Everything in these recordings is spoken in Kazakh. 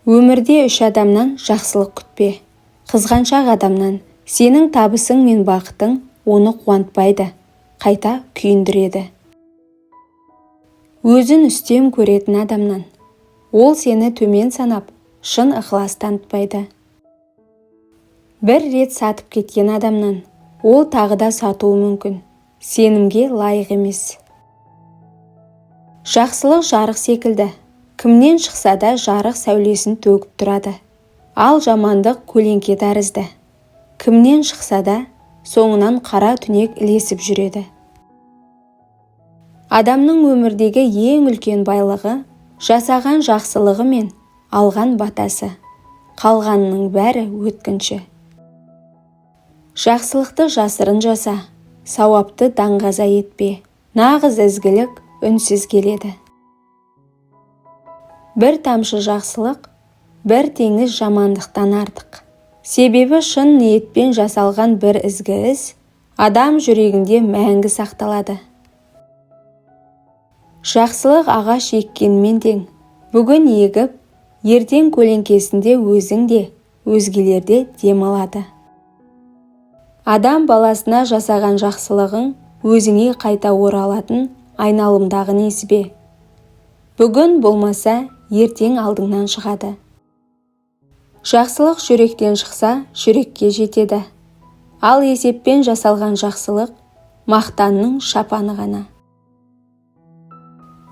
Өмірде 3 адамнан жақсылық күтпе. Қызғаншақ адамнан сенің табысың мен бақытың оны қуантпайды, қайта күйіндіреді. Өзін үстем көретін адамнан ол сені төмен санап, шын ықылас танытпайды. Бір рет сатып кеткен адамнан ол тағы да сатуы мүмкін, сенімге лайық емес. Жақсылық жарық секілді, кімнен шықса да жарық сәулесін төгіп тұрады. Ал жамандық көлеңке тәрізді, кімнен шықса да соңынан қара түнек ілесіп жүреді. Адамның өмірдегі ең үлкен байлығы жасаған жақсылығы мен алған батасы, қалғанының бәрі өткінші. Жақсылықты жасырын жаса, сауапты даңғаза етпе, нағыз ізгілік үнсіз келеді. Бір тамшы жақсылық, бір теңіз жамандықтан артық. Себебі шын ниетпен жасалған бір ізгі іс адам жүрегінде мәңгі сақталады. Жақсылық ағаш еккенмен тең, бүгін егіп, ертең көлеңкесінде өзің де, өзгелер де демалады. Адам баласына жасаған жақсылығың өзіңе қайта оралатын айналымдағы несібе. Бүгін болмаса, ертең алдыңнан шығады. Жақсылық жүректен шықса, жүрекке жетеді. Ал есеппен жасалған жақсылық мақтанның шапаны ғана.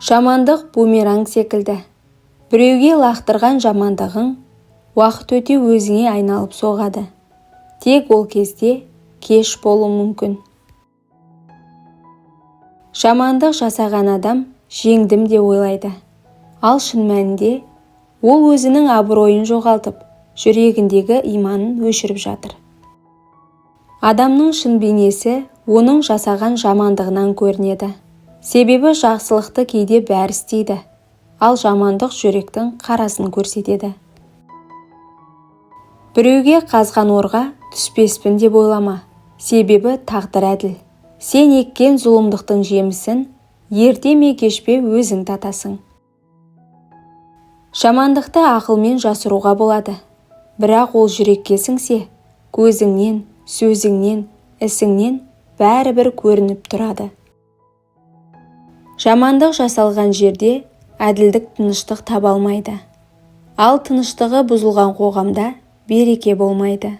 Жамандық бумеранг секілді. Біреуге лақтырған жамандығың уақыт өте өзіңе айналып соғады. Тек ол кезде кеш болуы мүмкін. Жамандық жасаған адам жеңдім де ойлайды. Ал шын мәнінде ол өзінің абыройын жоғалтып, жүрегіндегі иманын өшіріп жатыр. Адамның шын бейнесі оның жасаған жамандығынан көрінеді. Себебі жақсылықты кейде бәрі істейді, ал жамандық жүректің қарасын көрсетеді. Біреуге қазған орға түспеспін деп ойлама, себебі тағдыр әділ. Сен еккен зұлымдықтың жемісін ерте ме кеш пе өзің татасың. Жамандықты ақылмен жасыруға болады, бірақ ол жүрекке сіңсе, көзіңнен, сөзіңнен, ісіңнен бәрібір көрініп тұрады. Жамандық жасалған жерде әділдік тыныштық таба алмайды. Ал тыныштығы бұзылған қоғамда береке болмайды.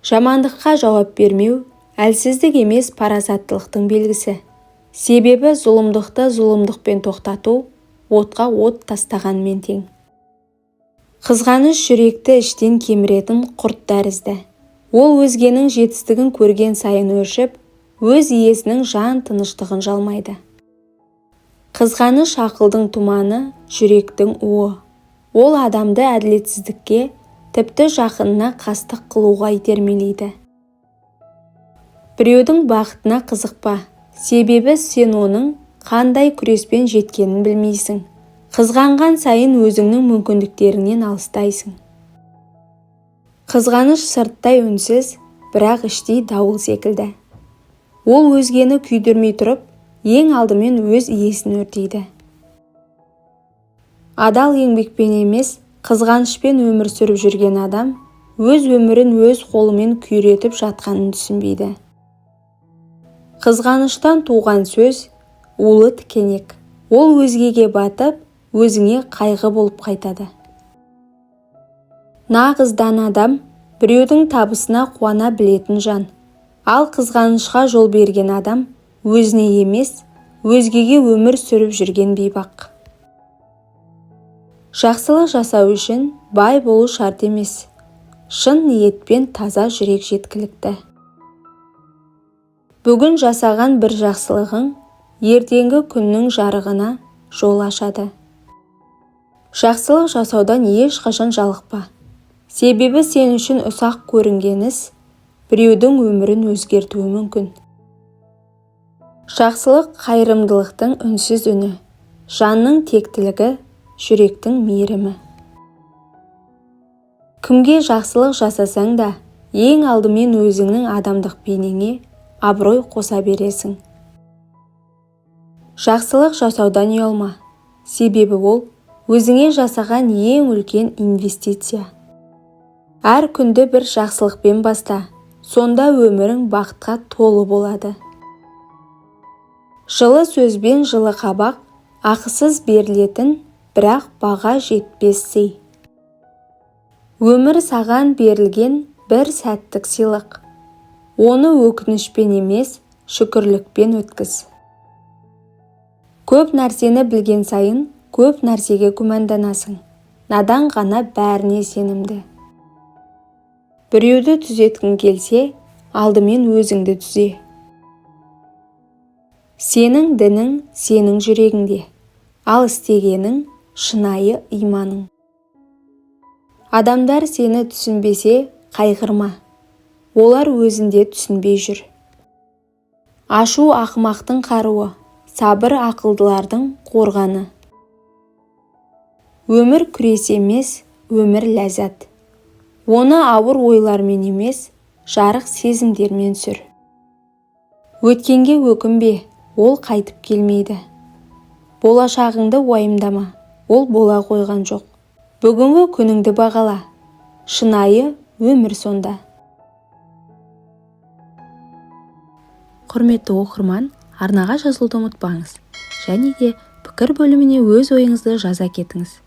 Жамандыққа жауап бермеу әлсіздік емес, парасаттылықтың белгісі. Себебі зұлымдықты зұлымдықпен тоқтату отқа от тастағанмен тең. Қызғаныш жүректі іштен кеміретін құрт тәрізді. Ол өзгенің жетістігін көрген сайын өршіп, өз иесінің жан тыныштығын жалмайды. Қызғаныш ақылдың туманы, жүректің уы. Ол адамды әділетсіздікке, тіпті жақынына қастық қылуға итермелейді. Біреудің бақытына қызықпа, себебі сен оның қандай күреспен жеткенін білмейсің. Қызғанған сайын өзіңнің мүмкіндіктеріңнен алыстайсың. Қызғаныш сырттай үнсіз, бірақ іштей дауыл секілді. Ол өзгені күйдірмей тұрып, ең алдымен өз иесін өртейді. Адал еңбекпен емес, қызғанышпен өмір сүріп жүрген адам өз өмірін өз қолымен күйретіп жатқанын түсінбейді. Қызғаныштан туған сөз улы тікенек. Ол өзгеге батып, өзіңе қайғы болып қайтады. Нағыздан адам біреудің табысына қуана білетін жан. Ал қызғанышқа жол берген адам өзіне емес, өзгеге өмір сүріп жүрген бейбақ. Жақсылық жасау үшін бай болу шарт емес. Шын ниетпен таза жүрек жеткілікті. Бүгін жасаған бір жақсылығың ертеңгі күннің жарығына жол ашады. Жақсылық жасаудан ешқашан жалықпа. Себебі сен үшін ұсақ көрінген іс біреудің өмірін өзгертуі мүмкін. Жақсылық қайырымдылықтың үнсіз үні, жанның тектілігі, жүректің мейірімі. Кімге жақсылық жасасаң да, ең алдымен өзіңнің адамдық бейнеңе абырой қоса бересің. Жақсылық жасаудан ұялма, себебі ол өзіңе жасаған ең үлкен инвестиция. Әр күнді бір жақсылықпен баста, сонда өмірің бақытқа толы болады. Жылы сөзбен жылы қабақ, ақысыз берілетін, бірақ баға жетпес сый. Өмір саған берілген бір сәттік сыйлық. Оны өкінішпен емес, шүкірлікпен өткіз. Көп нәрсені білген сайын, көп нәрсеге күмәнданасың. Надан ғана бәріне сенімді. Біреуді түзеткің келсе, алдымен өзіңді түзе. Сенің дінің сенің жүрегіңде, ал істегенің шынайы иманың. Адамдар сені түсінбесе, қайғырма. Олар өзінде түсінбей жүр. Ашу ақымақтың қаруы, сабыр ақылдылардың қорғаны. Өмір күрес емес, өмір ләззат. Оны ауыр ойлармен емес, жарық сезімдермен сүр. Өткенге өкінбе, ол қайтып келмейді. Болашағыңды уайымдама, ол бола қойған жоқ. Бүгінгі күніңді бағала, шынайы өмір сонда. Құрметті оқырман, арнаға жазылуды ұмытпаңыз. Және де пікір бөліміне өз ойыңызды жаза кетіңіз.